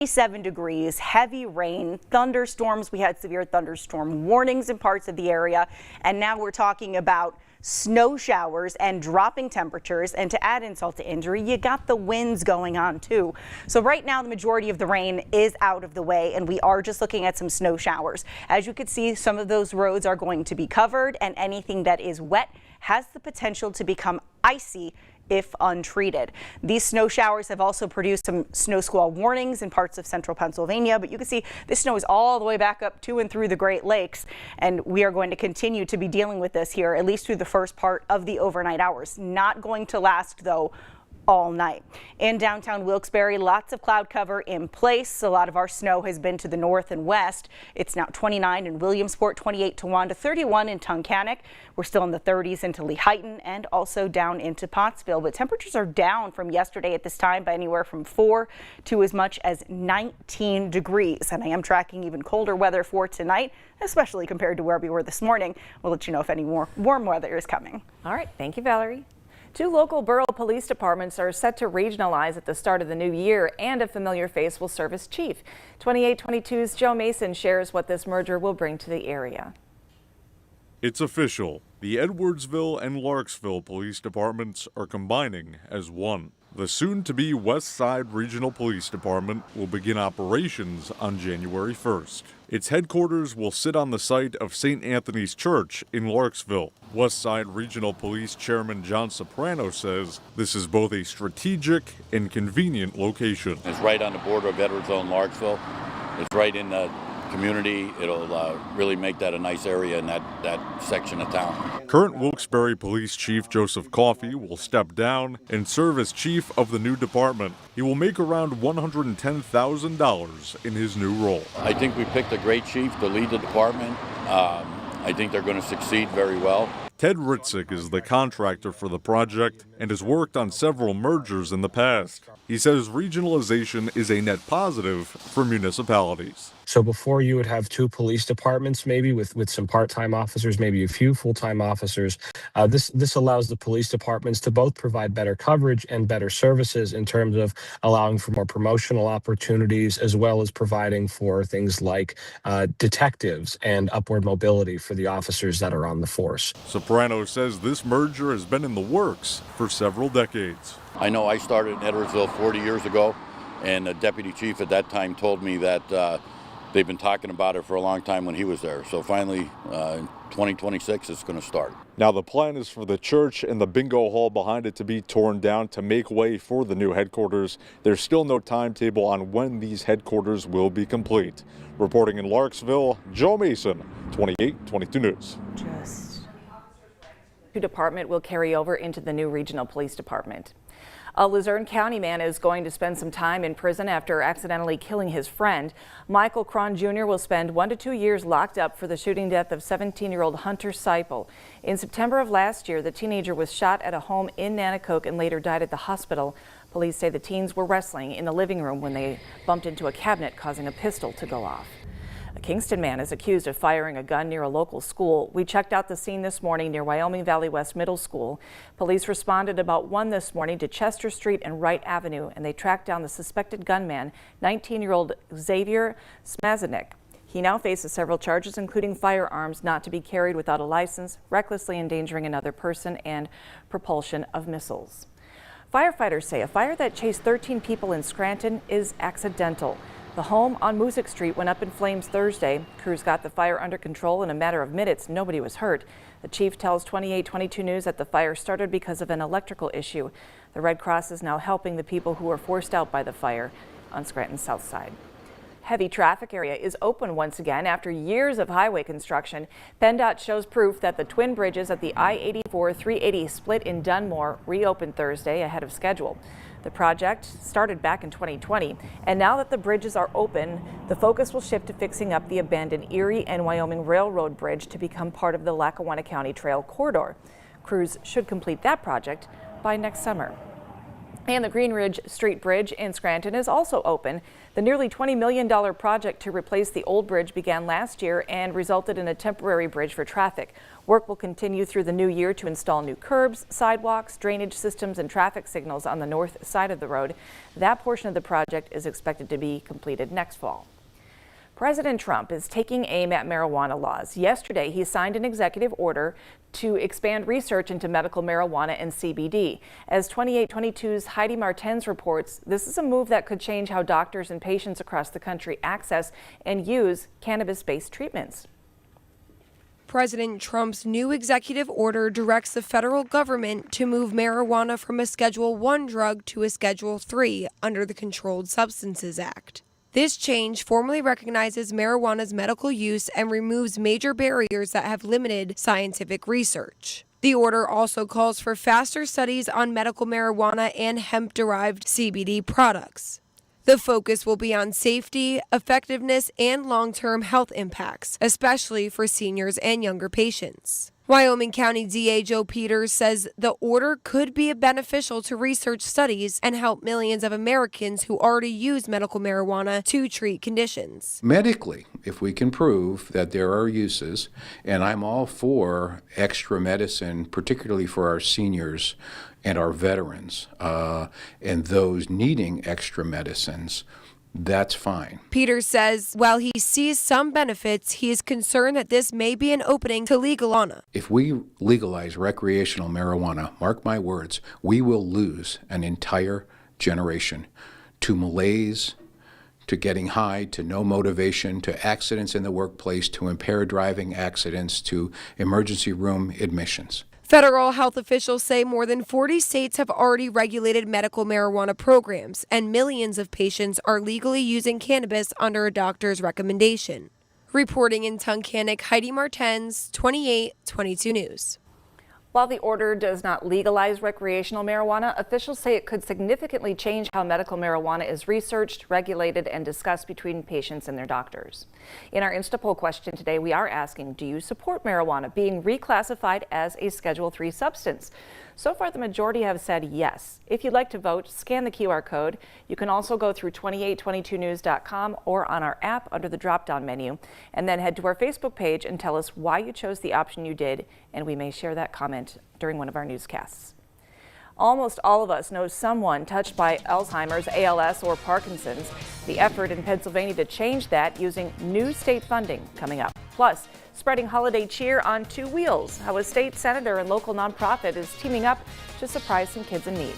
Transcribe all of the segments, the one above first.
7 degrees, heavy rain, thunderstorms. We had severe thunderstorm warnings in parts of the area, and now we're talking about snow showers and dropping temperatures. And to add insult to injury, you got the winds going on too. So right now the majority of the rain is out of the way, and we are just looking at some snow showers. As you can see, some of those roads are going to be covered, and anything that is wet has the potential to become icy if untreated. These snow showers have also produced some snow squall warnings in parts of central Pennsylvania, but you can see this snow is all the way back up to and through the Great Lakes, and we are going to continue to be dealing with this here at least through the first part of the overnight hours. Not going to last though all night. In downtown Wilkes-Barre, lots of cloud cover in place. A lot of our snow has been to the north and west. It's now 29 in Williamsport, 28 Towanda, 31 in Tunkhannock. We're still in the 30s into Lehighton and also down into Pottsville, but temperatures are down from yesterday at this time by anywhere from 4 to as much as 19 degrees. And I am tracking even colder weather for tonight, especially compared to where we were this morning. We'll let you know if any more warm weather is coming. All right. Thank you, Valerie. 2 local borough police departments are set to regionalize at the start of the new year, and a familiar face will serve as chief. 2822's Joe Mason shares what this merger will bring to the area. It's official. The Edwardsville and Larksville police departments are combining as one. The soon-to-be West Side Regional Police Department will begin operations on January 1st. Its headquarters will sit on the site of St. Anthony's Church in Larksville. West Side Regional Police Chairman John Soprano says this is both a strategic and convenient location. It's right on the border of Edwardsville and Larksville. It's right in the community. It'll really make that a nice area in that section of town. Current Wilkes-Barre Police Chief Joseph Coffey will step down and serve as chief of the new department. He will make around $110,000 in his new role. I think we picked a great chief to lead the department. I think they're going to succeed very well. Ted Ritzik is the contractor for the project and has worked on several mergers in the past. He says regionalization is a net positive for municipalities. So before you would have 2 police departments, maybe with some part-time officers, maybe a few full-time officers. This allows the police departments to both provide better coverage and better services in terms of allowing for more promotional opportunities, as well as providing for things like detectives and upward mobility for the officers that are on the force. Soprano says this merger has been in the works for several decades. I know I started in Edwardsville 40 years ago, and the deputy chief at that time told me that they've been talking about it for a long time when he was there. So finally, in 2026, it's going to start. Now the plan is for the church and the bingo hall behind it to be torn down to make way for the new headquarters. There's still no timetable on when these headquarters will be complete. Reporting in Larksville, Joe Mason, 2822 News. The department will carry over into the new regional police department. A Luzerne County man is going to spend some time in prison after accidentally killing his friend. Michael Cron Jr. will spend 1 to 2 years locked up for the shooting death of 17-year-old Hunter Seipel. In September of last year, the teenager was shot at a home in Nanticoke and later died at the hospital. Police say the teens were wrestling in the living room when they bumped into a cabinet, causing a pistol to go off. A Kingston man is accused of firing a gun near a local school. We checked out the scene this morning near Wyoming Valley West Middle School. Police responded about 1 this morning to Chester Street and Wright Avenue, and they tracked down the suspected gunman, 19-year-old Xavier Smazanik. He now faces several charges, including firearms not to be carried without a license, recklessly endangering another person, and propulsion of missiles. Firefighters say a fire that chased 13 people in Scranton is accidental. The home on Musick Street went up in flames Thursday. Crews got the fire under control in a matter of minutes. Nobody was hurt. The chief tells 2822 News that the fire started because of an electrical issue. The Red Cross is now helping the people who were forced out by the fire on Scranton's south side. Heavy traffic area is open once again after years of highway construction. PennDOT shows proof that the twin bridges at the I-84-380 split in Dunmore reopened Thursday ahead of schedule. The project started back in 2020, and now that the bridges are open, the focus will shift to fixing up the abandoned Erie and Wyoming Railroad Bridge to become part of the Lackawanna County Trail Corridor. Crews should complete that project by next summer. And the Green Ridge Street Bridge in Scranton is also open. The nearly $20 million project to replace the old bridge began last year and resulted in a temporary bridge for traffic. Work will continue through the new year to install new curbs, sidewalks, drainage systems, and traffic signals on the north side of the road. That portion of the project is expected to be completed next fall. President Trump is taking aim at marijuana laws. Yesterday, he signed an executive order to expand research into medical marijuana and CBD. As 2822's Heidi Martens reports, this is a move that could change how doctors and patients across the country access and use cannabis-based treatments. President Trump's new executive order directs the federal government to move marijuana from a Schedule I drug to a Schedule III under the Controlled Substances Act. This change formally recognizes marijuana's medical use and removes major barriers that have limited scientific research. The order also calls for faster studies on medical marijuana and hemp-derived CBD products. The focus will be on safety, effectiveness, and long-term health impacts, especially for seniors and younger patients. Wyoming County DA Joe Peters says the order could be beneficial to research studies and help millions of Americans who already use medical marijuana to treat conditions. Medically, if we can prove that there are uses, and I'm all for extra medicine, particularly for our seniors and our veterans, and those needing extra medicines, that's fine. Peters says while he sees some benefits, he is concerned that this may be an opening to legal marijuana. If we legalize recreational marijuana, mark my words, we will lose an entire generation to malaise, to getting high, to no motivation, to accidents in the workplace, to impaired driving accidents, to emergency room admissions. Federal health officials say more than 40 states have already regulated medical marijuana programs, and millions of patients are legally using cannabis under a doctor's recommendation. Reporting in Tunkhannock, Heidi Martens, 2822 News. While the order does not legalize recreational marijuana, officials say it could significantly change how medical marijuana is researched, regulated, and discussed between patients and their doctors. In our Instapoll question today, we are asking, do you support marijuana being reclassified as a Schedule III substance? So far, the majority have said yes. If you'd like to vote, scan the QR code. You can also go through 2822news.com or on our app under the drop-down menu, and then head to our Facebook page and tell us why you chose the option you did, and we may share that comment during one of our newscasts. Almost all of us know someone touched by Alzheimer's, ALS, or Parkinson's. The effort in Pennsylvania to change that using new state funding coming up. Plus, spreading holiday cheer on two wheels, how a state senator and local nonprofit is teaming up to surprise some kids in need.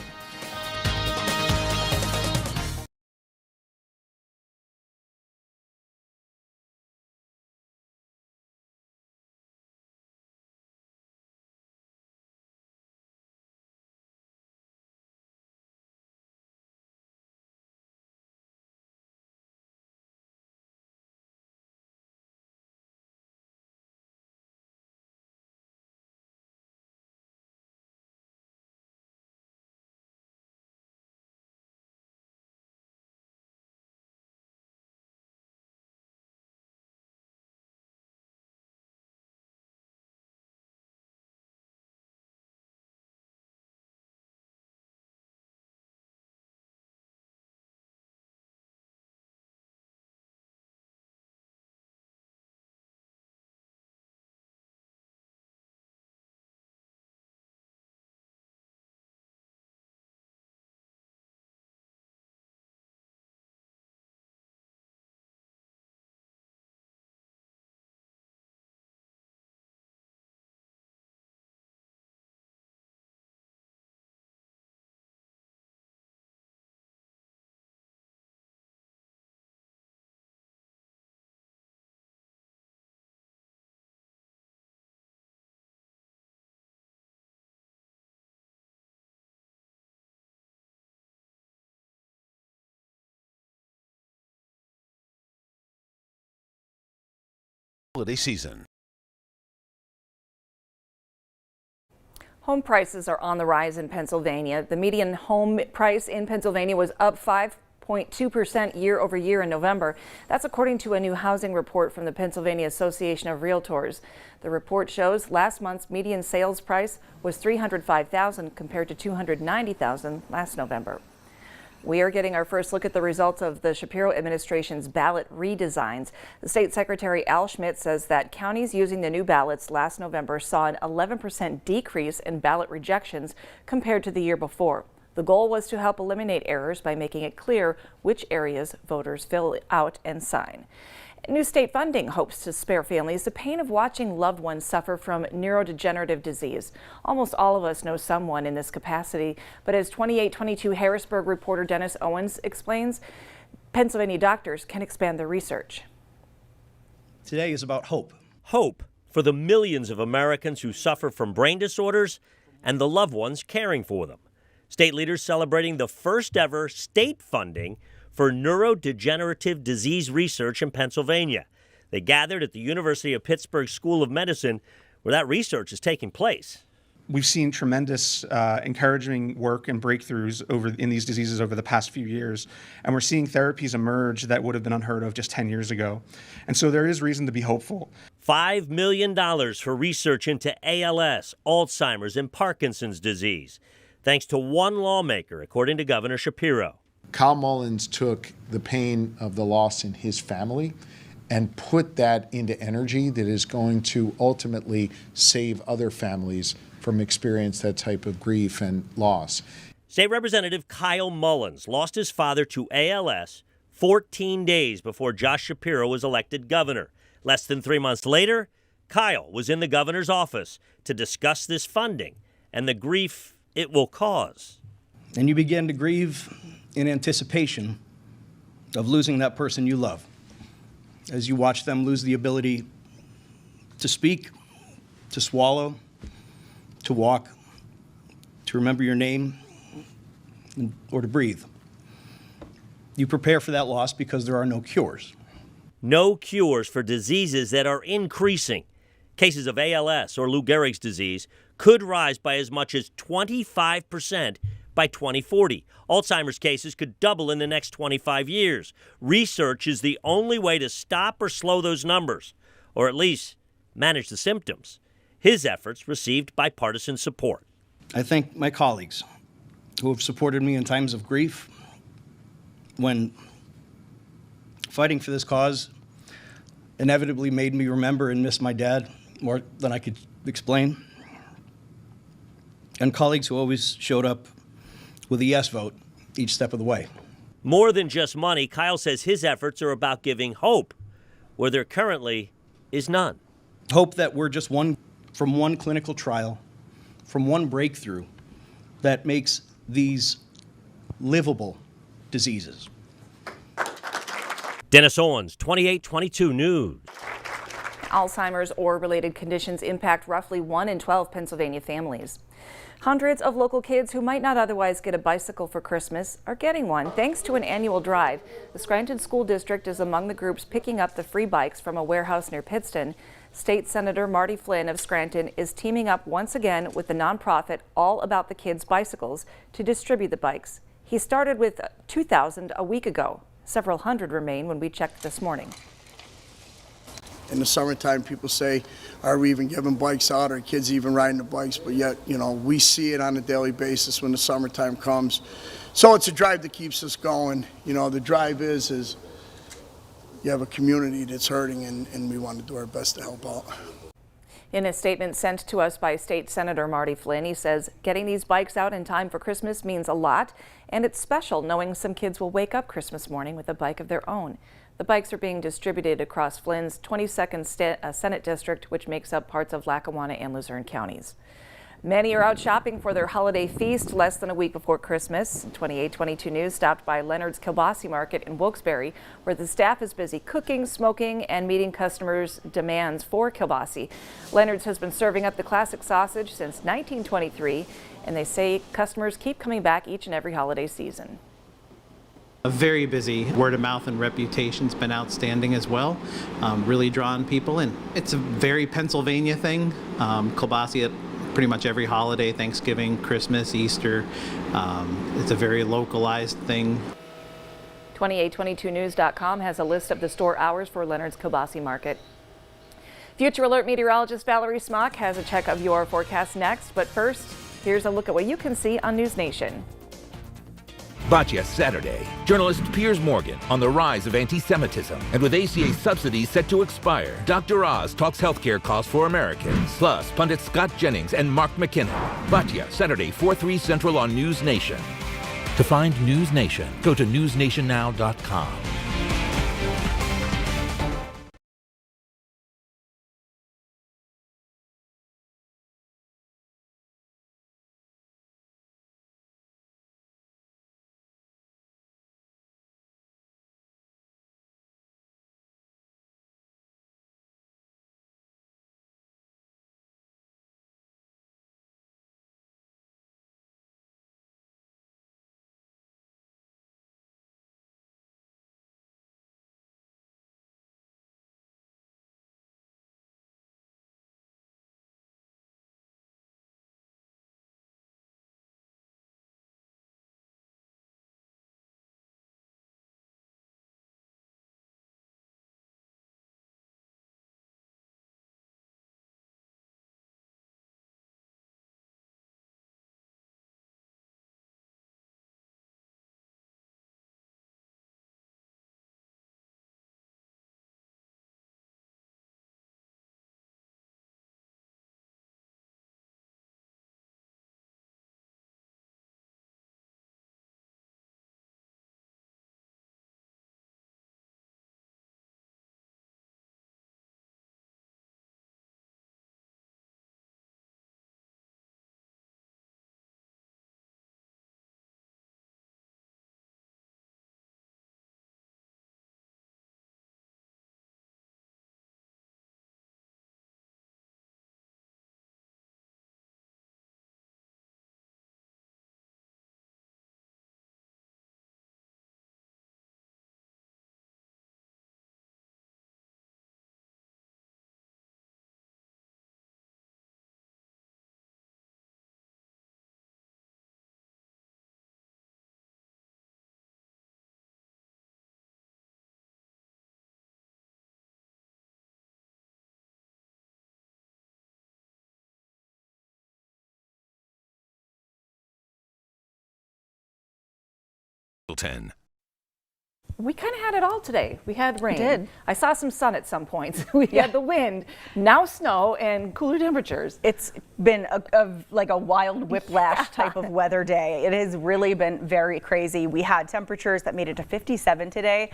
Holiday season. Home prices are on the rise in Pennsylvania. The median home price in Pennsylvania was up 5.2% year over year in November. That's according to a new housing report from the Pennsylvania Association of Realtors. The report shows last month's median sales price was $305,000 compared to $290,000 last November. We are getting our first look at the results of the Shapiro administration's ballot redesigns. The state secretary Al Schmidt says that counties using the new ballots last November saw an 11% decrease in ballot rejections compared to the year before. The goal was to help eliminate errors by making it clear which areas voters fill out and sign. New state funding hopes to spare families the pain of watching loved ones suffer from neurodegenerative disease. Almost all of us know someone in this capacity, but as 2822 Harrisburg reporter Dennis Owens explains, Pennsylvania doctors can expand their research. Today is about hope. Hope for the millions of Americans who suffer from brain disorders and the loved ones caring for them. State leaders celebrating the first ever state funding for neurodegenerative disease research in Pennsylvania. They gathered at the University of Pittsburgh School of Medicine, where that research is taking place. We've seen tremendous encouraging work and breakthroughs in these diseases over the past few years, and we're seeing therapies emerge that would have been unheard of just 10 years ago. And so there is reason to be hopeful. $5 million for research into ALS, Alzheimer's, and Parkinson's disease, thanks to one lawmaker, according to Governor Shapiro. Kyle Mullins took the pain of the loss in his family and put that into energy that is going to ultimately save other families from experiencing that type of grief and loss. State Representative Kyle Mullins lost his father to ALS 14 days before Josh Shapiro was elected governor. Less than 3 months later, Kyle was in the governor's office to discuss this funding and the grief it will cause. And you begin to grieve in anticipation of losing that person you love, as you watch them lose the ability to speak, to swallow, to walk, to remember your name, or to breathe. You prepare for that loss because there are no cures. No cures for diseases that are increasing. Cases of ALS or Lou Gehrig's disease could rise by as much as 25% by 2040. Alzheimer's cases could double in the next 25 years. Research is the only way to stop or slow those numbers, or at least manage the symptoms. His efforts received bipartisan support. I thank my colleagues who have supported me in times of grief. When fighting for this cause inevitably made me remember and miss my dad more than I could explain. And colleagues who always showed up with a yes vote each step of the way. More than just money, Kyle says his efforts are about giving hope where there currently is none. Hope that we're just from one clinical trial, from one breakthrough that makes these livable diseases. Dennis Owens, 2822 News. Alzheimer's or related conditions impact roughly 1 in 12 Pennsylvania families. Hundreds of local kids who might not otherwise get a bicycle for Christmas are getting one thanks to an annual drive. The Scranton School District is among the groups picking up the free bikes from a warehouse near Pittston. State Senator Marty Flynn of Scranton is teaming up once again with the nonprofit All About the Kids Bicycles to distribute the bikes. He started with 2,000 a week ago. Several hundred remain when we checked this morning. In the summertime, people say, are we even giving bikes out? Are kids even riding the bikes? But yet, we see it on a daily basis when the summertime comes. So it's a drive that keeps us going. The drive is you have a community that's hurting, and we want to do our best to help out. In a statement sent to us by State Senator Marty Flynn, he says getting these bikes out in time for Christmas means a lot, and it's special knowing some kids will wake up Christmas morning with a bike of their own. The bikes are being distributed across Flynn's 22nd Senate District, which makes up parts of Lackawanna and Luzerne counties. Many are out shopping for their holiday feast less than a week before Christmas. 2822 News stopped by Leonard's Kielbasa Market in Wilkes-Barre, where the staff is busy cooking, smoking, and meeting customers' demands for kielbasa. Leonard's has been serving up the classic sausage since 1923, and they say customers keep coming back each and every holiday season. Very busy. Word of mouth and reputation's been outstanding as well. Really drawing people in. It's a very Pennsylvania thing. Kielbasa at pretty much every holiday, Thanksgiving, Christmas, Easter. It's a very localized thing. 2822news.com has a list of the store hours for Leonard's Kielbasa Market. Future Alert meteorologist Valerie Smock has a check of your forecast next, but first, here's a look at what you can see on News Nation. Batya Saturday. Journalist Piers Morgan on the rise of anti-Semitism. And with ACA subsidies set to expire, Dr. Oz talks healthcare costs for Americans. Plus, pundits Scott Jennings and Mark McKinnon. Batya Saturday, 4/3 Central on News Nation. To find News Nation, go to newsnationnow.com. We kind of had it all today. We had rain. We did. I saw some sun at some points. We had the wind, now snow, and cooler temperatures. It's been like a wild whiplash type of weather day. It has really been very crazy. We had temperatures that made it to 57 today.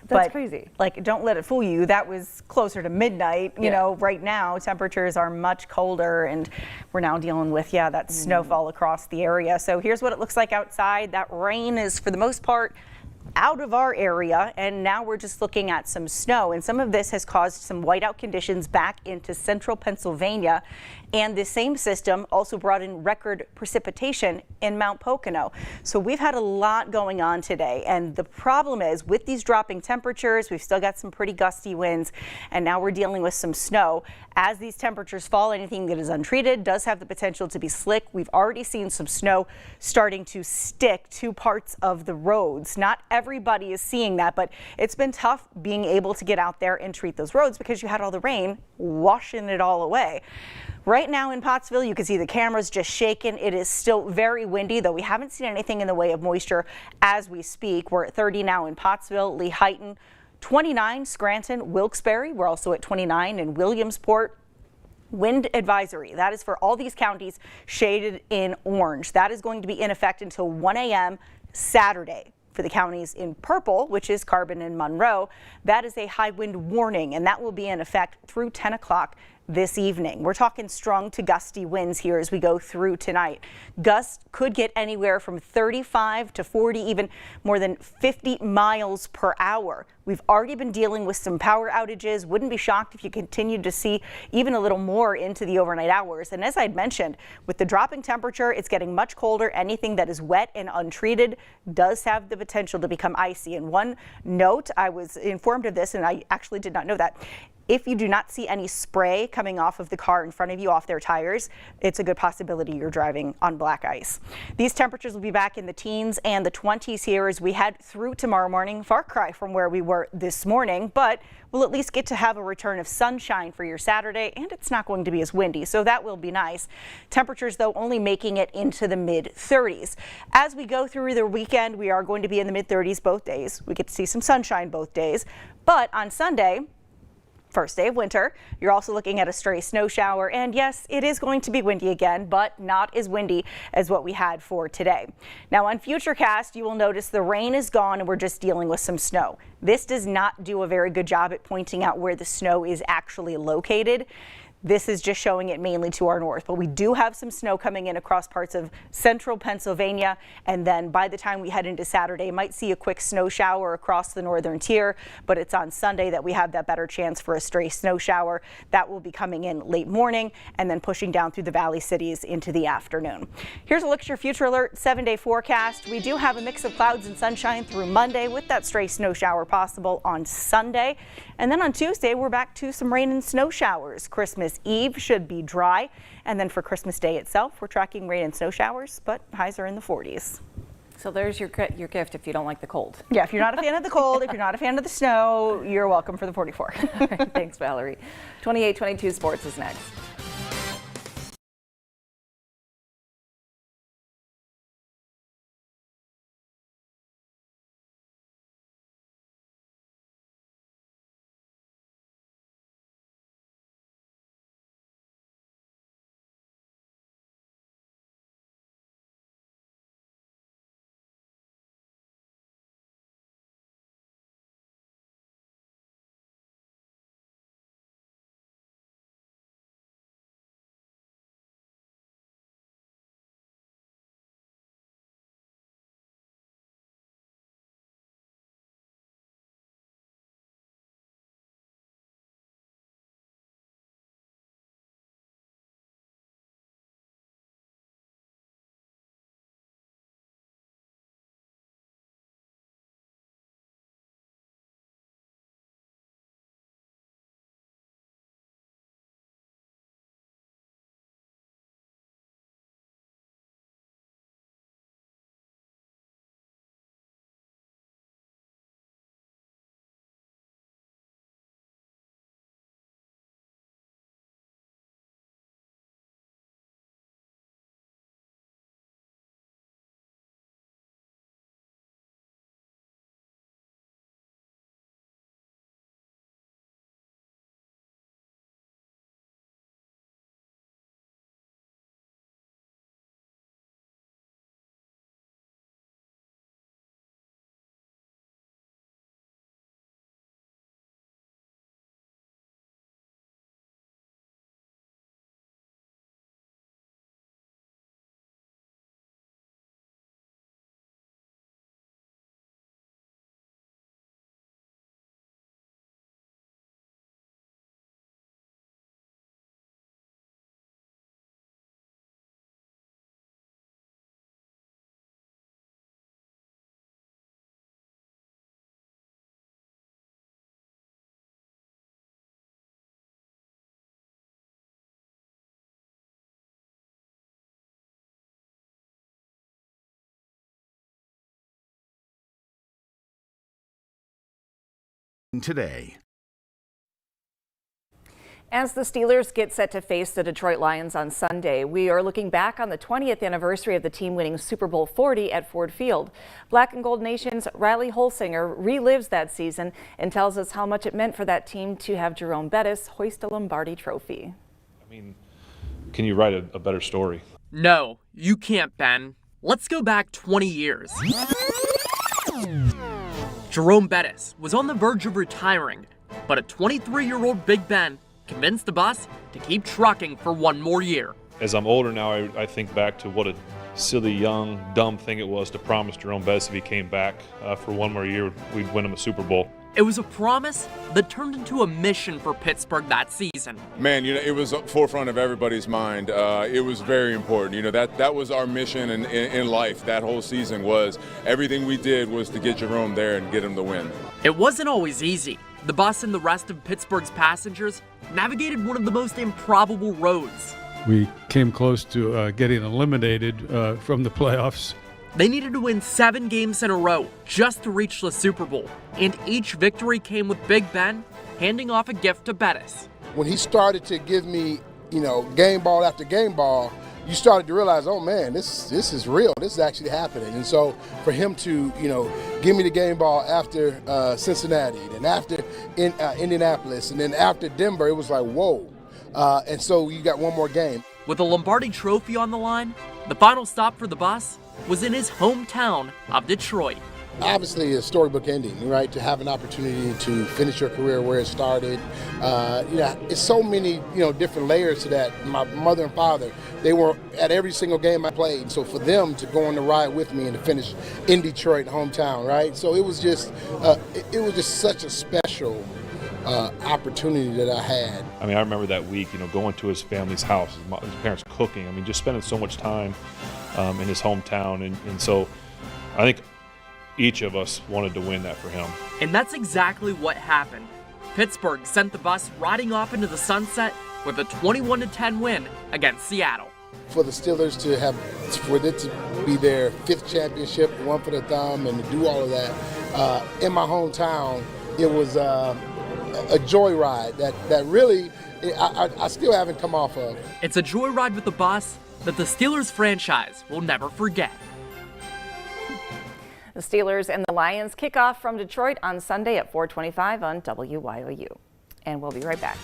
That's but, crazy. Like, don't let it fool you. That was closer to midnight. You know, right now temperatures are much colder, and we're now dealing with, that snowfall across the area. So here's what it looks like outside. That rain is, for the most part, out of our area, and now we're just looking at some snow, and some of this has caused some whiteout conditions back into central Pennsylvania, and the same system also brought in record precipitation in Mount Pocono. So we've had a lot going on today, and the problem is with these dropping temperatures, we've still got some pretty gusty winds, and now we're dealing with some snow. As these temperatures fall, anything that is untreated does have the potential to be slick. We've already seen some snow starting to stick to parts of the roads. Not everybody is seeing that, but it's been tough being able to get out there and treat those roads because you had all the rain washing it all away. Right now in Pottsville, you can see the cameras just shaking. It is still very windy, though we haven't seen anything in the way of moisture as we speak. We're at 30 now in Pottsville, Lehighton, 29 Scranton, Wilkes-Barre. We're also at 29 in Williamsport. Wind advisory, that is for all these counties shaded in orange. That is going to be in effect until 1 a.m. Saturday. For the counties in purple, which is Carbon and Monroe, that is a high wind warning, and that will be in effect through 10 o'clock this evening. We're talking strong to gusty winds here as we go through tonight. Gusts could get anywhere from 35 to 40, even more than 50 miles per hour. We've already been dealing with some power outages. Wouldn't be shocked if you continued to see even a little more into the overnight hours. And as I'd mentioned, with the dropping temperature, it's getting much colder. Anything that is wet and untreated does have the potential to become icy. And one note, I was informed of this, and I actually did not know that. If you do not see any spray coming off of the car in front of you, off their tires, it's a good possibility you're driving on black ice. These temperatures will be back in the teens and the 20s here as we head through tomorrow morning. Far cry from where we were this morning, but we'll at least get to have a return of sunshine for your Saturday, and it's not going to be as windy, so that will be nice. Temperatures, though, only making it into the mid-30s. As we go through the weekend, we are going to be in the mid-30s both days. We get to see some sunshine both days, but on Sunday, first day of winter, you're also looking at a stray snow shower, and yes, it is going to be windy again, but not as windy as what we had for today. Now on Futurecast, you will notice the rain is gone and we're just dealing with some snow. This does not do a very good job at pointing out where the snow is actually located. This is just showing it mainly to our north, but we do have some snow coming in across parts of central Pennsylvania, and then by the time we head into Saturday, might see a quick snow shower across the northern tier, but it's on Sunday that we have that better chance for a stray snow shower. That will be coming in late morning and then pushing down through the valley cities into the afternoon. Here's a look at your Future Alert 7-day forecast. We do have a mix of clouds and sunshine through Monday with that stray snow shower possible on Sunday. And then on Tuesday, we're back to some rain and snow showers. Christmas Eve should be dry. And then for Christmas Day itself, we're tracking rain and snow showers, but highs are in the 40s. So there's your gift if you don't like the cold. Yeah, if you're not a fan of the cold, if you're not a fan of the snow, you're welcome for the 44. All right, thanks, Valerie. 28-22 Sports is next. Today. As the Steelers get set to face the Detroit Lions on Sunday, we are looking back on the 20th anniversary of the team winning Super Bowl 40 at Ford Field. Black and Gold Nation's Riley Holsinger relives that season and tells us how much it meant for that team to have Jerome Bettis hoist a Lombardi trophy. I mean, can you write a better story? No, you can't, Ben. Let's go back 20 years. Jerome Bettis was on the verge of retiring, but a 23-year-old Big Ben convinced the boss to keep trucking for one more year. As I'm older now, I think back to what a silly, young, dumb thing it was to promise Jerome Bettis if he came back for one more year, we'd win him a Super Bowl. It was a promise that turned into a mission for Pittsburgh that season. Man, it was forefront of everybody's mind. It was very important. That was our mission in life. That whole season was everything we did was to get Jerome there and get him the win. It wasn't always easy. the bus and the rest of Pittsburgh's passengers navigated one of the most improbable roads. We came close to getting eliminated from the playoffs. They needed to win 7 games in a row just to reach the Super Bowl, and each victory came with Big Ben handing off a gift to Bettis. When he started to give me, game ball after game ball, you started to realize, oh man, this is real. This is actually happening. And so for him to, give me the game ball after Cincinnati, and after Indianapolis, and then after Denver, it was like, whoa. And so you got one more game. With the Lombardi Trophy on the line, the final stop for the bus was in his hometown of Detroit. Obviously a storybook ending, right? To have an opportunity to finish your career where it started. It's so many, different layers to that. My mother and father, they were at every single game I played. So for them to go on the ride with me and to finish in Detroit, hometown, right? So it was just such a special opportunity that I had. I mean, I remember that week, going to his family's house, his parents cooking. I mean, just spending so much time in his hometown. And so I think each of us wanted to win that for him. And that's exactly what happened. Pittsburgh sent the bus riding off into the sunset with a 21-10 win against Seattle. For the Steelers for it to be their 5th championship, one for the thumb, and to do all of that in my hometown, it was a joyride that really I still haven't come off of. It's a joyride with the bus that the Steelers franchise will never forget. The Steelers and the Lions kick off from Detroit on Sunday at 4:25 on WYOU. And we'll be right back.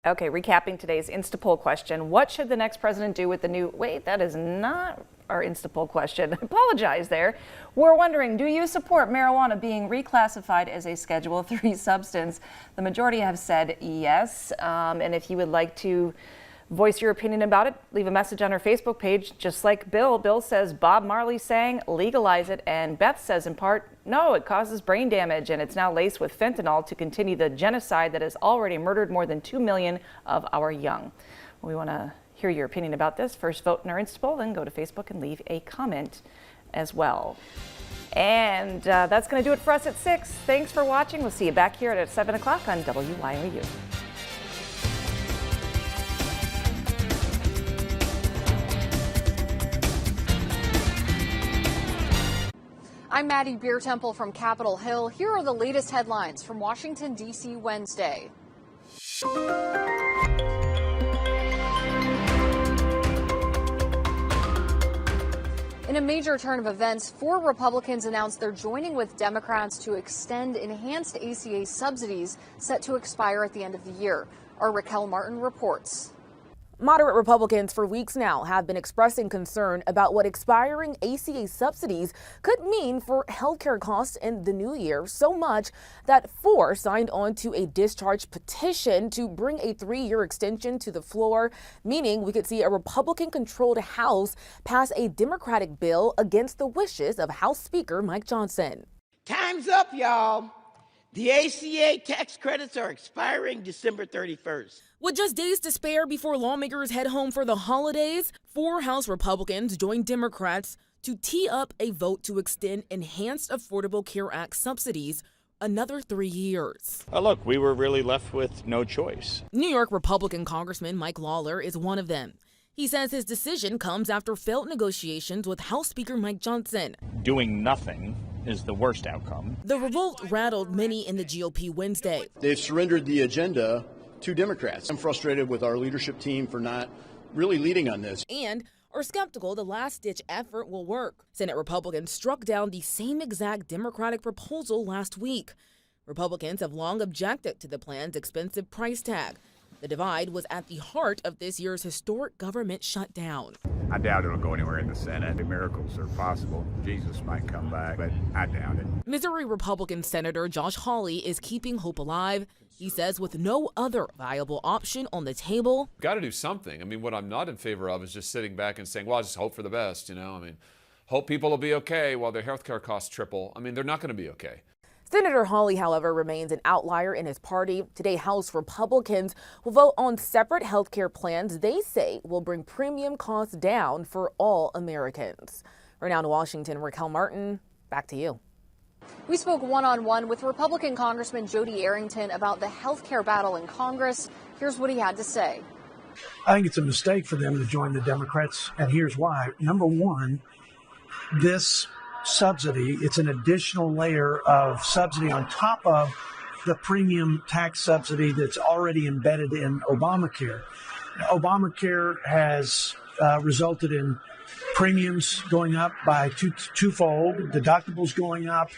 Okay, recapping today's Instapoll question. What should the next president do with the new... Wait, that is not our Instapoll question. I apologize there. We're wondering, do you support marijuana being reclassified as a Schedule III substance? The majority have said yes. And if you would like to Voice your opinion about it. Leave a message on our Facebook page, just like Bill. Bill says Bob Marley sang legalize it, and Beth says in part, no, it causes brain damage and it's now laced with fentanyl to continue the genocide that has already murdered more than 2 million of our young. We want to hear your opinion about this. First, vote in our Insta poll, then go to Facebook and leave a comment as well. And that's going to do it for us at 6. Thanks for watching. We'll see you back here at 7 o'clock on WYOU. I'm Maddie Beertemple from Capitol Hill. Here are the latest headlines from Washington, D.C. Wednesday. In a major turn of events, 4 Republicans announced they're joining with Democrats to extend enhanced ACA subsidies set to expire at the end of the year. Our Raquel Martin reports. Moderate Republicans for weeks now have been expressing concern about what expiring ACA subsidies could mean for healthcare costs in the new year, so much that 4 signed on to a discharge petition to bring a 3-year extension to the floor, meaning we could see a Republican-controlled House pass a Democratic bill against the wishes of House Speaker Mike Johnson. Time's up, y'all. The ACA tax credits are expiring December 31st. With just days to spare before lawmakers head home for the holidays, 4 House Republicans joined Democrats to tee up a vote to extend Enhanced Affordable Care Act subsidies another 3 years. Look, we were really left with no choice. New York Republican Congressman Mike Lawler is one of them. He says his decision comes after failed negotiations with House Speaker Mike Johnson. Doing nothing is the worst outcome. The revolt rattled many in the GOP Wednesday. They've surrendered the agenda to Democrats. I'm frustrated with our leadership team for not really leading on this. And are skeptical the last-ditch effort will work. Senate Republicans struck down the same exact Democratic proposal last week. Republicans have long objected to the plan's expensive price tag. The divide was at the heart of this year's historic government shutdown. I doubt it'll go anywhere in the Senate. Miracles are possible. Jesus might come back, but I doubt it. Missouri Republican Senator Josh Hawley is keeping hope alive. He says with no other viable option on the table. Got to do something. I mean, what I'm not in favor of is just sitting back and saying, well, I'll just hope for the best, hope people will be okay while their health care costs triple. They're not going to be okay. Senator Hawley, however, remains an outlier in his party. Today, House Republicans will vote on separate health care plans they say will bring premium costs down for all Americans. Right now in Washington, Raquel Martin, back to you. We spoke one-on-one with Republican Congressman Jody Arrington about the health care battle in Congress. Here's what he had to say. I think it's a mistake for them to join the Democrats, and here's why. Number one, this subsidy, it's an additional layer of subsidy on top of the premium tax subsidy that's already embedded in Obamacare. Obamacare has resulted in premiums going up by twofold, deductibles going up,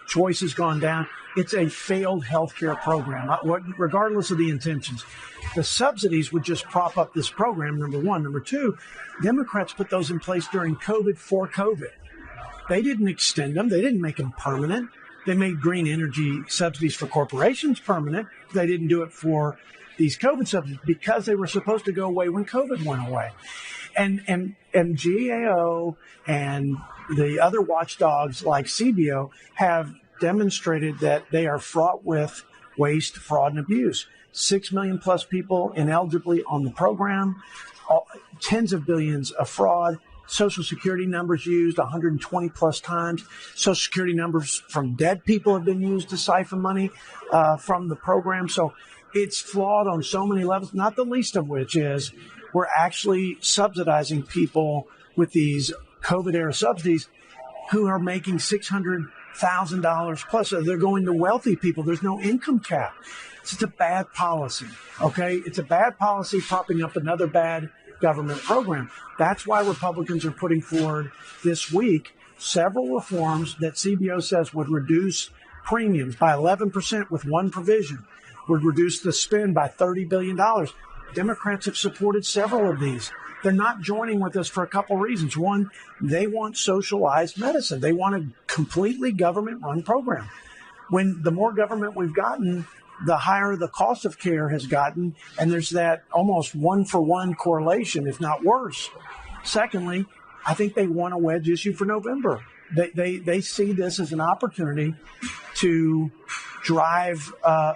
choice has gone down. It's a failed healthcare program, regardless of the intentions. The subsidies would just prop up this program, number one. Number two, Democrats put those in place during COVID for COVID. They didn't extend them. They didn't make them permanent. They made green energy subsidies for corporations permanent. They didn't do it for these COVID subsidies because they were supposed to go away when COVID went away. And GAO and the other watchdogs like CBO have demonstrated that they are fraught with waste, fraud, and abuse. 6 million plus people ineligibly on the program, tens of billions of fraud. Social Security numbers used 120 plus times. Social Security numbers from dead people have been used to siphon money from the program. So it's flawed on so many levels, not the least of which is we're actually subsidizing people with these COVID-era subsidies who are making $600,000 plus. They're going to wealthy people. There's no income cap. It's just a bad policy, okay? It's a bad policy propping up another bad government program. That's why Republicans are putting forward this week several reforms that CBO says would reduce premiums by 11% with one provision, would reduce the spend by $30 billion. Democrats have supported several of these. They're not joining with us for a couple reasons. One, they want socialized medicine. They want a completely government-run program. When the more government we've gotten, the higher the cost of care has gotten, and there's that almost one-for-one correlation, if not worse. Secondly, I think they want a wedge issue for November. They see this as an opportunity to drive a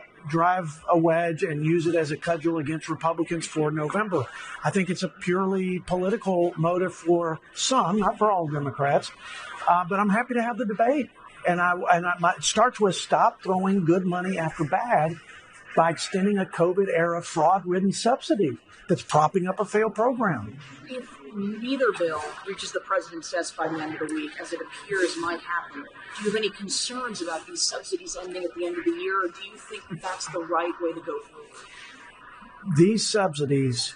wedge and use it as a cudgel against Republicans for November. I think it's a purely political motive for some, not for all Democrats, but I'm happy to have the debate. And it starts with stop throwing good money after bad by extending a COVID-era fraud-ridden subsidy that's propping up a failed program. If neither bill reaches the president's desk by the end of the week, as it appears might happen, do you have any concerns about these subsidies ending at the end of the year, or do you think that that's the right way to go forward? These subsidies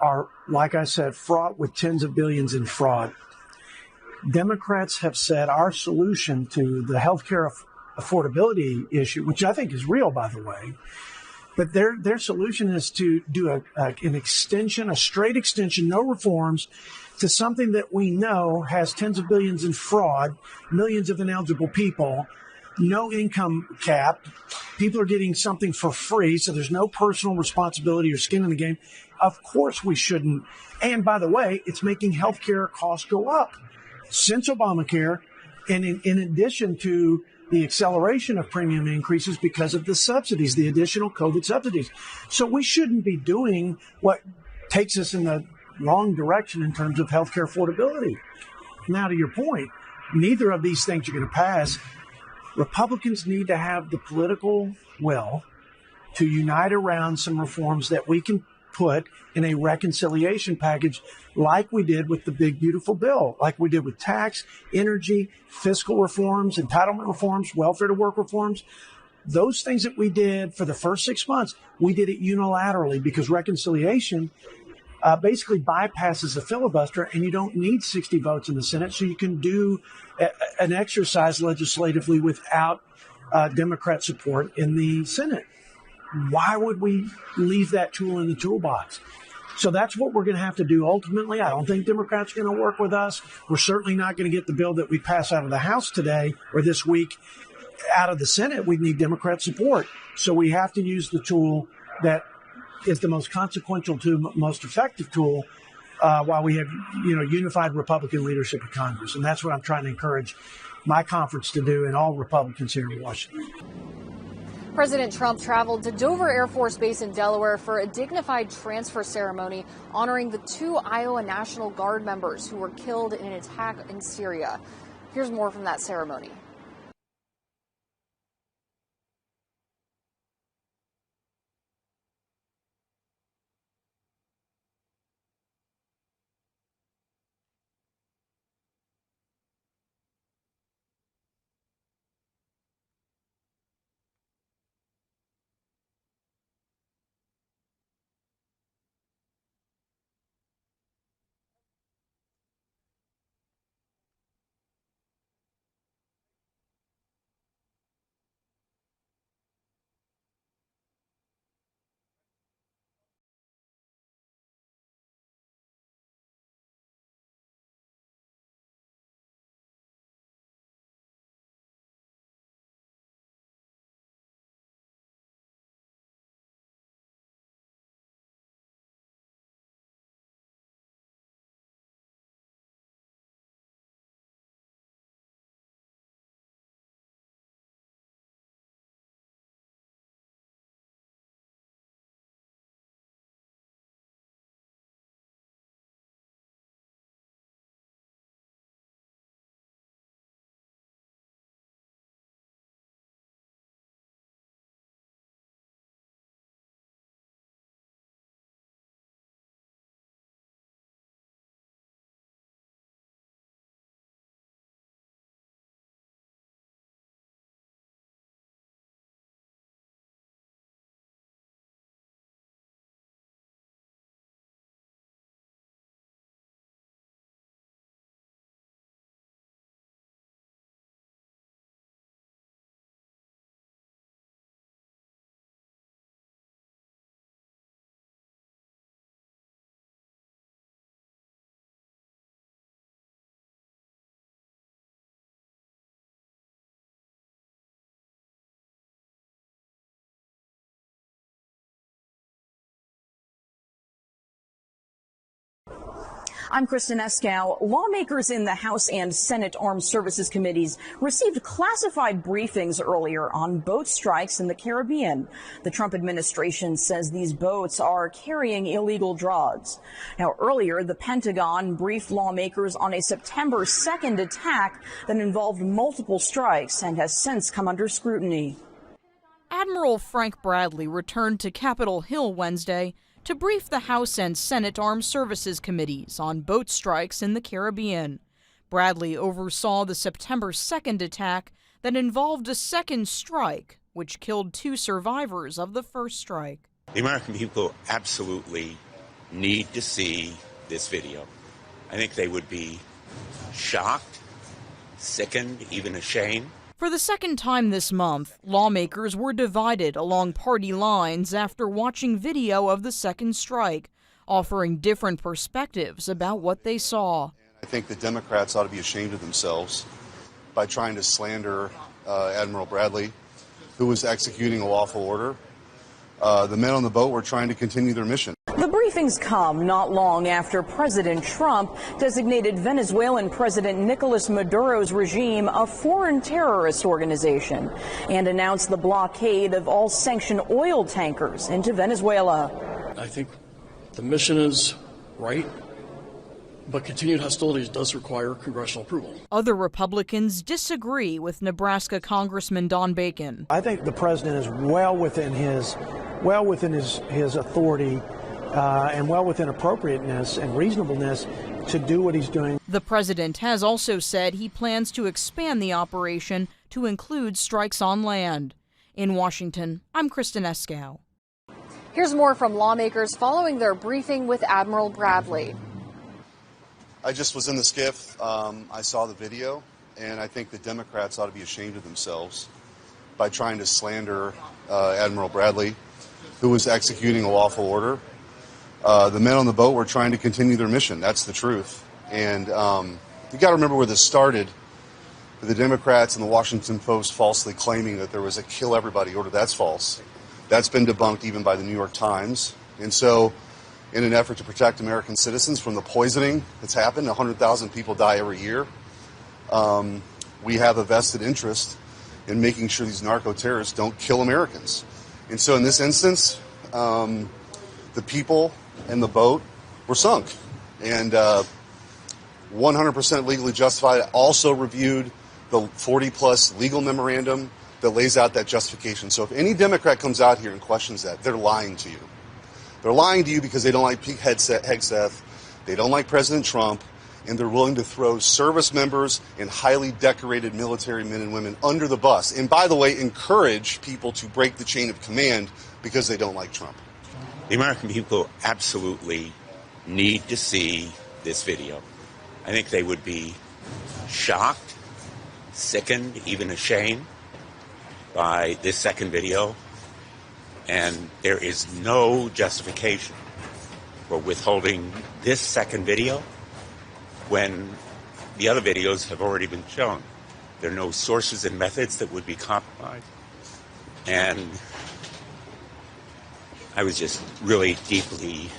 are, like I said, fraught with tens of billions in fraud. Democrats have said our solution to the healthcare affordability issue, which I think is real, by the way, but their solution is to do an extension, a straight extension, no reforms, to something that we know has tens of billions in fraud, millions of ineligible people, no income cap. People are getting something for free, so there's no personal responsibility or skin in the game. Of course we shouldn't. And by the way, it's making healthcare costs go up since Obamacare, and in addition to the acceleration of premium increases because of the subsidies, the additional COVID subsidies. So we shouldn't be doing what takes us in the wrong direction in terms of healthcare affordability. Now, to your point, neither of these things are going to pass. Republicans need to have the political will to unite around some reforms that we can put in a reconciliation package like we did with the big, beautiful bill, like we did with tax, energy, fiscal reforms, entitlement reforms, welfare to work reforms. Those things that we did for the first 6 months, we did it unilaterally because reconciliation basically bypasses the filibuster, and you don't need 60 votes in the Senate, so you can do an exercise legislatively without Democrat support in the Senate. Why would we leave that tool in the toolbox? So that's what we're going to have to do ultimately. I don't think Democrats are going to work with us. We're certainly not going to get the bill that we pass out of the House today or this week out of the Senate. We need Democrat support. So we have to use the tool that is the most consequential tool, most effective tool, while we have, unified Republican leadership of Congress. And that's what I'm trying to encourage my conference to do and all Republicans here in Washington. President Trump traveled to Dover Air Force Base in Delaware for a dignified transfer ceremony honoring the 2 Iowa National Guard members who were killed in an attack in Syria. Here's more from that ceremony. I'm Kristen Eskow. Lawmakers in the House and Senate Armed Services Committees received classified briefings earlier on boat strikes in the Caribbean. The Trump administration says these boats are carrying illegal drugs. Now, earlier, the Pentagon briefed lawmakers on a September 2nd attack that involved multiple strikes and has since come under scrutiny. Admiral Frank Bradley returned to Capitol Hill Wednesday to brief the House and Senate Armed Services Committees on boat strikes in the Caribbean. Bradley oversaw the September 2nd attack that involved a second strike, which killed 2 survivors of the first strike. The American people absolutely need to see this video. I think they would be shocked, sickened, even ashamed. For the second time this month, lawmakers were divided along party lines after watching video of the second strike, offering different perspectives about what they saw. I think the Democrats ought to be ashamed of themselves by trying to slander Admiral Bradley, who was executing a lawful order. The men on the boat were trying to continue their mission. The briefings come not long after President Trump designated Venezuelan President Nicolas Maduro's regime a foreign terrorist organization and announced the blockade of all sanctioned oil tankers into Venezuela. I think the mission is right, but continued hostilities does require congressional approval. Other Republicans disagree with Nebraska Congressman Don Bacon. I think the president is well within his authority and well within appropriateness and reasonableness to do what he's doing. The president has also said he plans to expand the operation to include strikes on land. In Washington, I'm Kristen Eskow. Here's more from lawmakers following their briefing with Admiral Bradley. I just was in the skiff. I saw the video, and I think the Democrats ought to be ashamed of themselves by trying to slander Admiral Bradley, who was executing a lawful order. The men on the boat were trying to continue their mission. That's the truth. And you got to remember where this started, with the Democrats and the Washington Post falsely claiming that there was a kill everybody order. That's false. That's been debunked even by the New York Times. And so in an effort to protect American citizens from the poisoning that's happened, 100,000 people die every year, we have a vested interest in making sure these narco-terrorists don't kill Americans. And so in this instance, the people and the boat were sunk, and 100% legally justified. I also reviewed the 40-plus legal memorandum that lays out that justification. So if any Democrat comes out here and questions that, they're lying to you. They're lying to you because they don't like Pete Hegseth, they don't like President Trump, and they're willing to throw service members and highly decorated military men and women under the bus. And by the way, encourage people to break the chain of command because they don't like Trump. The American people absolutely need to see this video. I think they would be shocked, sickened, even ashamed by this second video. And there is no justification for withholding this second video when the other videos have already been shown. There are no sources and methods that would be compromised. And I was just really deeply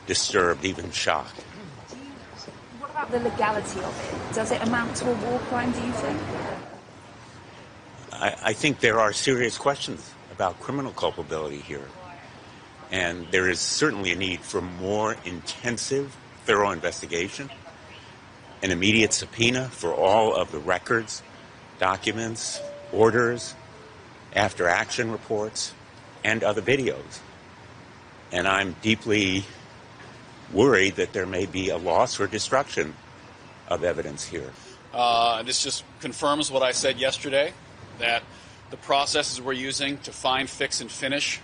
disturbed, even shocked. What about the legality of it? Does it amount to a war crime, do you think? I think there are serious questions about criminal culpability here. And there is certainly a need for more intensive, thorough investigation, an immediate subpoena for all of the records, documents, orders, after-action reports, and other videos. And I'm deeply worried that there may be a loss or destruction of evidence here. This just confirms what I said yesterday, that the processes we're using to find, fix, and finish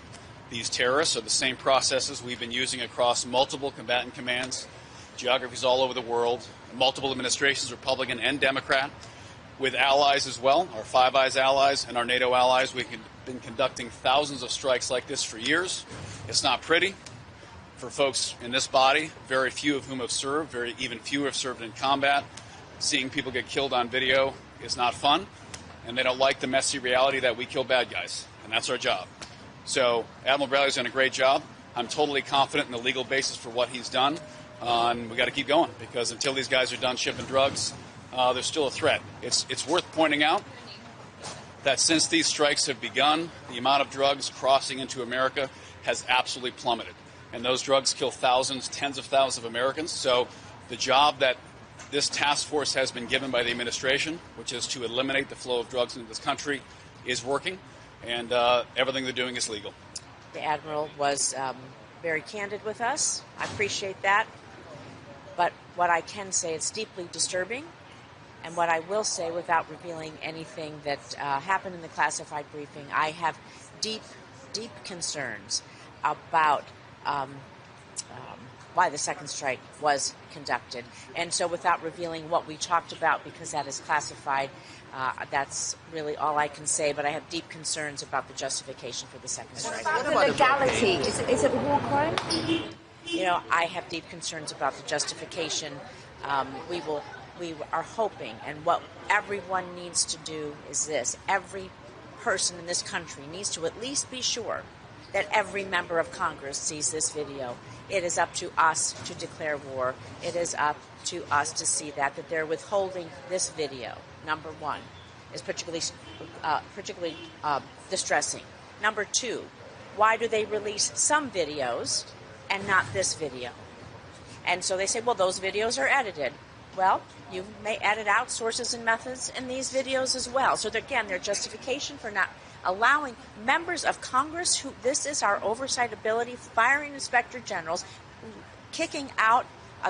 these terrorists are the same processes we've been using across multiple combatant commands, geographies all over the world, multiple administrations, Republican and Democrat, with allies as well, our Five Eyes allies and our NATO allies. We've been conducting thousands of strikes like this for years. It's not pretty for folks in this body, very few of whom have served, even fewer have served in combat. Seeing people get killed on video is not fun, and they don't like the messy reality that we kill bad guys, and that's our job. So Admiral Bradley's done a great job. I'm totally confident in the legal basis for what he's done. and we got to keep going, because until these guys are done shipping drugs, there's still a threat. It's worth pointing out that since these strikes have begun, the amount of drugs crossing into America has absolutely plummeted. And those drugs kill thousands, tens of thousands of Americans. So the job that this task force has been given by the administration, which is to eliminate the flow of drugs into this country, is working, and everything they're doing is legal. The Admiral was very candid with us. I appreciate that. But what I can say, it's deeply disturbing. And what I will say, without revealing anything that happened in the classified briefing, I have deep, deep concerns about why the second strike was conducted. And so without revealing what we talked about, because that is classified, that's really all I can say. But I have deep concerns about the justification for the second strike. What about the legality? Is it a war crime? You know, I have deep concerns about the justification. We are hoping, and what everyone needs to do is this. Every person in this country needs to at least be sure that every member of Congress sees this video. It is up to us to declare war. It is up to us to see that they're withholding this video, number one, is particularly distressing. Number two, why do they release some videos and not this video? And so they say, well, those videos are edited. Well, you may edit out sources and methods in these videos as well. So again, their justification for not allowing members of Congress, who this is our oversight ability, firing inspector generals, kicking out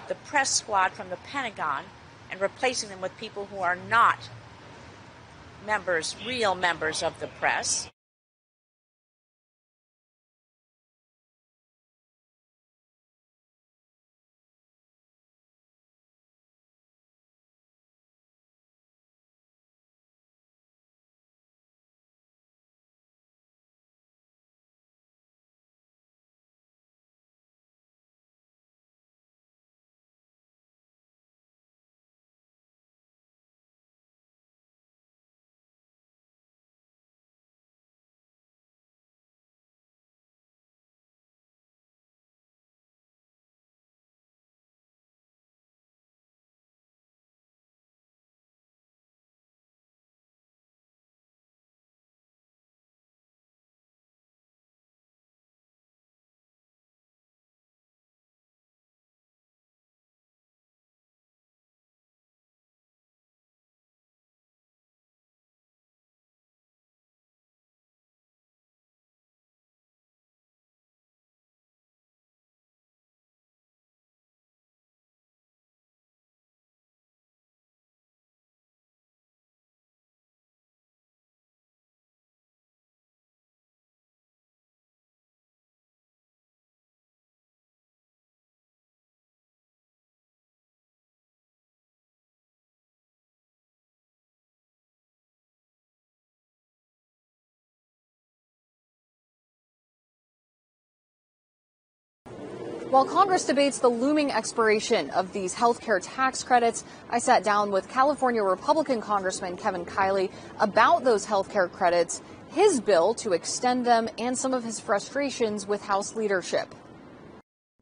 the press squad from the Pentagon and replacing them with people who are not members, real members of the press. While Congress debates the looming expiration of these health care tax credits, I sat down with California Republican Congressman Kevin Kiley about those health care credits, his bill to extend them, and some of his frustrations with House leadership.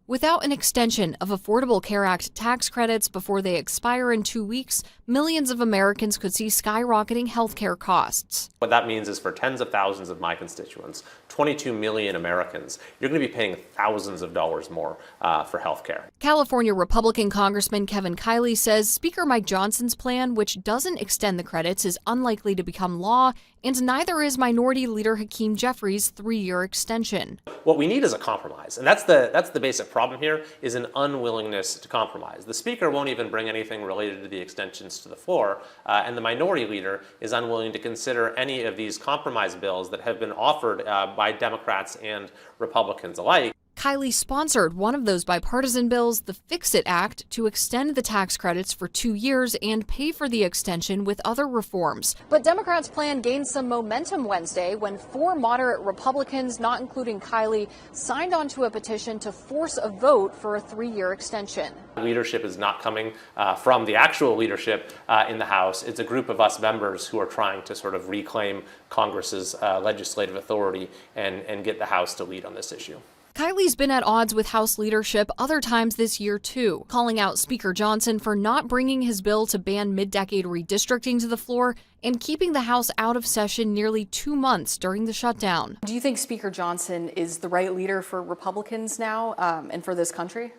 Without an extension of Affordable Care Act tax credits before they expire in 2 weeks, millions of Americans could see skyrocketing healthcare costs. What that means is for tens of thousands of my constituents, 22 million Americans, you're going to be paying thousands of dollars more for healthcare. California Republican Congressman Kevin Kiley says Speaker Mike Johnson's plan, which doesn't extend the credits, is unlikely to become law, and neither is Minority Leader Hakeem Jeffries' 3-year extension. What we need is a compromise, and that's the basic problem here, is an unwillingness to compromise. The Speaker won't even bring anything related to the extensions to the floor, and the Minority Leader is unwilling to consider any of these compromise bills that have been offered by Democrats and Republicans alike. Kiley sponsored one of those bipartisan bills, the Fix-It Act, to extend the tax credits for 2 years and pay for the extension with other reforms. But Democrats' plan gained some momentum Wednesday when 4 moderate Republicans, not including Kiley, signed onto a petition to force a vote for a 3-year extension. Leadership is not coming from the actual leadership in the House. It's a group of us members who are trying to sort of reclaim Congress's legislative authority and get the House to lead on this issue. Kylie's been at odds with House leadership other times this year, too, calling out Speaker Johnson for not bringing his bill to ban mid-decade redistricting to the floor and keeping the House out of session nearly 2 months during the shutdown. Do you think Speaker Johnson is the right leader for Republicans now and for this country?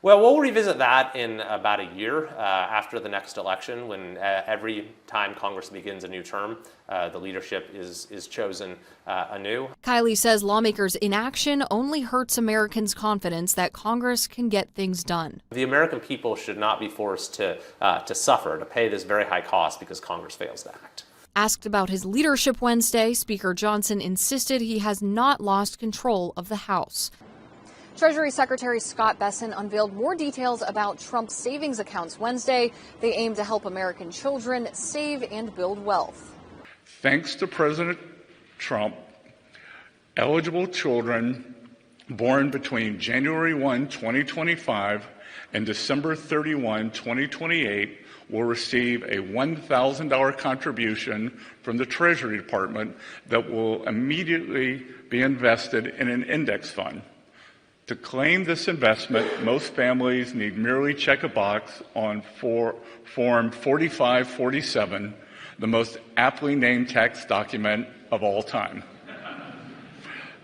Well, we'll revisit that in about a year after the next election, when every time Congress begins a new term, the leadership is chosen anew. Kylie says lawmakers' inaction only hurts Americans' confidence that Congress can get things done. The American people should not be forced to suffer, to pay this very high cost because Congress fails to act. Asked about his leadership Wednesday, Speaker Johnson insisted he has not lost control of the House. Treasury Secretary Scott Bessent unveiled more details about Trump's savings accounts Wednesday. They aim to help American children save and build wealth. Thanks to President Trump, eligible children born between January 1, 2025 and December 31, 2028 will receive a $1,000 contribution from the Treasury Department that will immediately be invested in an index fund. To claim this investment, most families need merely check a box on Form 4547, the most aptly named tax document of all time.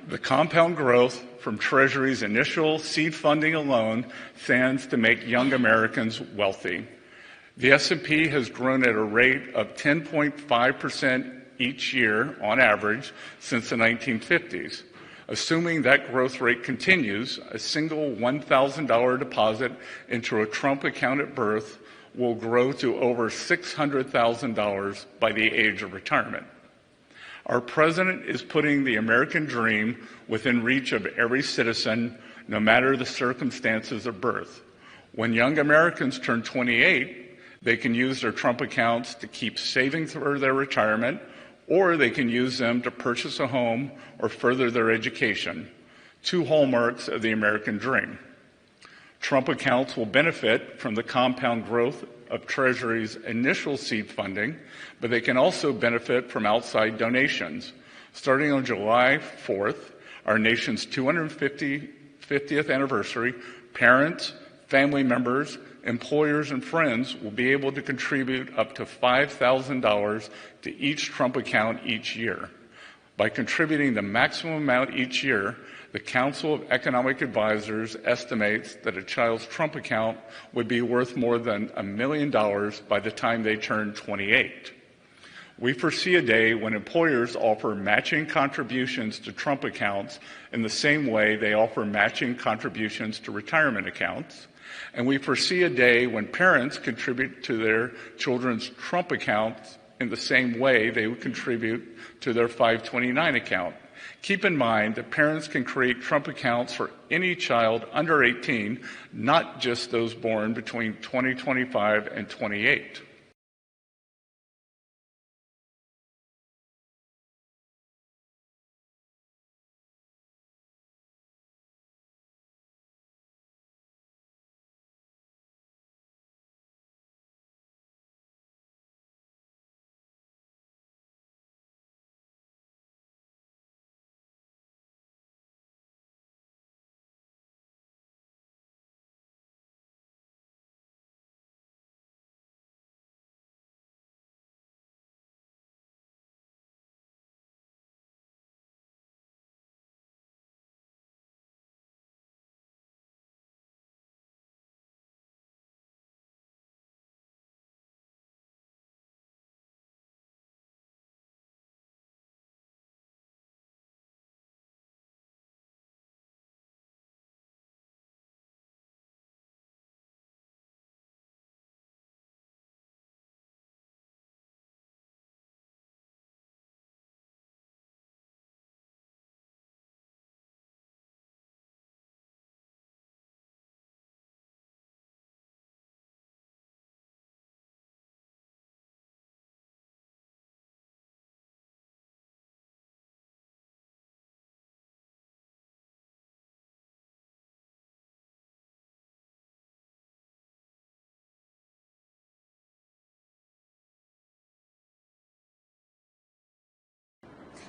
The compound growth from Treasury's initial seed funding alone stands to make young Americans wealthy. The S&P has grown at a rate of 10.5% each year on average since the 1950s. Assuming that growth rate continues, a single $1,000 deposit into a Trump account at birth will grow to over $600,000 by the age of retirement. Our president is putting the American dream within reach of every citizen, no matter the circumstances of birth. When young Americans turn 28, they can use their Trump accounts to keep saving for their retirement, or they can use them to purchase a home or further their education, two hallmarks of the American dream. Trump accounts will benefit from the compound growth of Treasury's initial seed funding, but they can also benefit from outside donations. Starting on July 4th, our nation's 250th anniversary, parents, family members, employers, and friends will be able to contribute up to $5,000 to each Trump account each year. By contributing the maximum amount each year, the Council of Economic Advisors estimates that a child's Trump account would be worth more than $1 million by the time they turn 28. We foresee a day when employers offer matching contributions to Trump accounts in the same way they offer matching contributions to retirement accounts. And we foresee a day when parents contribute to their children's Trump accounts in the same way they would contribute to their 529 account. Keep in mind that parents can create Trump accounts for any child under 18, not just those born between 2025 and 28.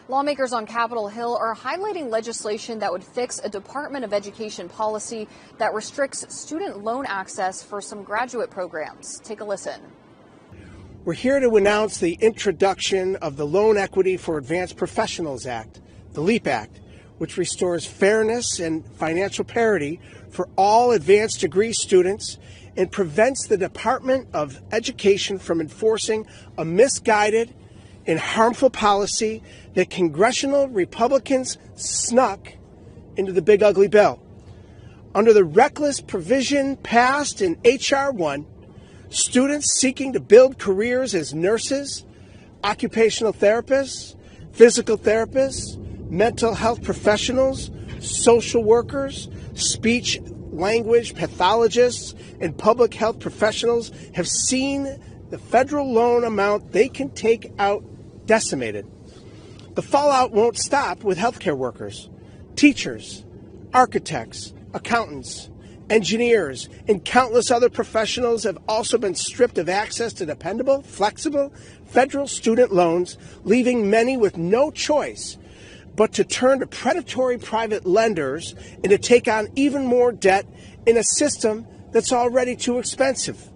Lawmakers on Capitol Hill are highlighting legislation that would fix a Department of Education policy that restricts student loan access for some graduate programs. Take a listen. We're here to announce the introduction of the Loan Equity for Advanced Professionals Act, the LEAP Act, which restores fairness and financial parity for all advanced degree students and prevents the Department of Education from enforcing a misguided and harmful policy that congressional Republicans snuck into the big ugly bill. Under the reckless provision passed in H.R. 1, students seeking to build careers as nurses, occupational therapists, physical therapists, mental health professionals, social workers, speech language pathologists, and public health professionals have seen the federal loan amount they can take out decimated. The fallout won't stop with healthcare workers. Teachers, architects, accountants, engineers, and countless other professionals have also been stripped of access to dependable, flexible federal student loans, leaving many with no choice but to turn to predatory private lenders and to take on even more debt in a system that's already too expensive.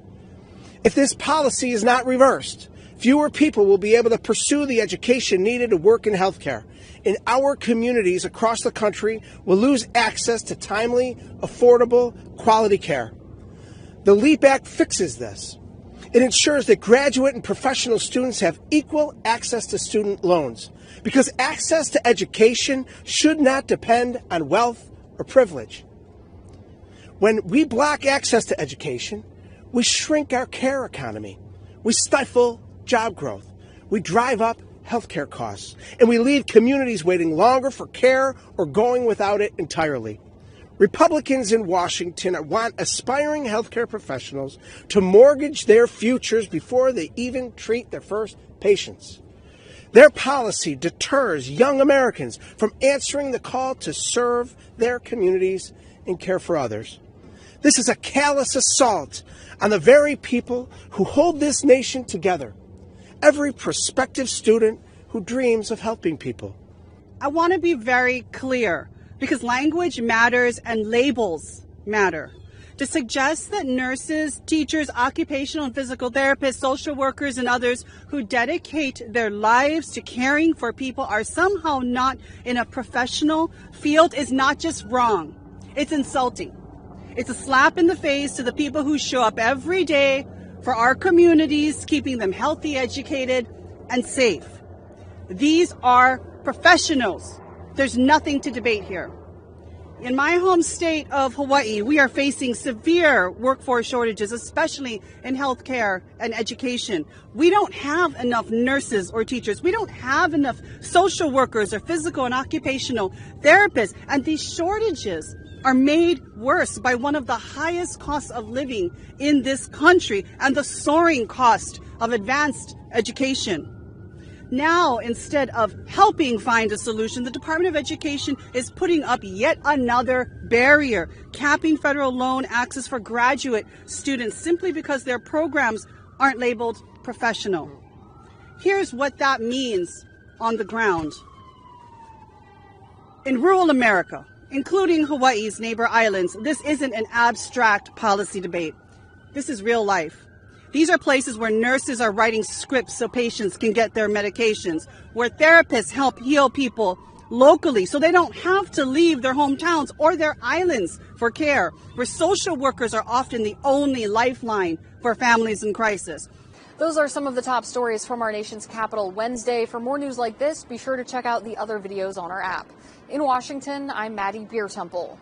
If this policy is not reversed, fewer people will be able to pursue the education needed to work in healthcare, and our communities across the country will lose access to timely, affordable, quality care. The LEAP Act fixes this. It ensures that graduate and professional students have equal access to student loans, because access to education should not depend on wealth or privilege. When we block access to education, we shrink our care economy. We stifle job growth. We drive up healthcare costs, and we leave communities waiting longer for care or going without it entirely. Republicans in Washington want aspiring healthcare professionals to mortgage their futures before they even treat their first patients. Their policy deters young Americans from answering the call to serve their communities and care for others. This is a callous assault on the very people who hold this nation together. Every prospective student who dreams of helping people. I want to be very clear, because language matters and labels matter. To suggest that nurses, teachers, occupational and physical therapists, social workers, and others who dedicate their lives to caring for people are somehow not in a professional field is not just wrong. It's insulting. It's a slap in the face to the people who show up every day for our communities, keeping them healthy, educated, and safe. These are professionals. There's nothing to debate here. In my home state of Hawaii, we are facing severe workforce shortages, especially in healthcare and education. We don't have enough nurses or teachers. We don't have enough social workers or physical and occupational therapists. And these shortages are made worse by one of the highest costs of living in this country and the soaring cost of advanced education. Now, instead of helping find a solution, the Department of Education is putting up yet another barrier, capping federal loan access for graduate students simply because their programs aren't labeled professional. Here's what that means on the ground. In rural America, including Hawaii's neighbor islands, this isn't an abstract policy debate. This is real life. These are places where nurses are writing scripts so patients can get their medications, where therapists help heal people locally so they don't have to leave their hometowns or their islands for care, where social workers are often the only lifeline for families in crisis. Those are some of the top stories from our nation's capital Wednesday. For more news like this, be sure to check out the other videos on our app. In Washington, I'm Maddie Beer Temple.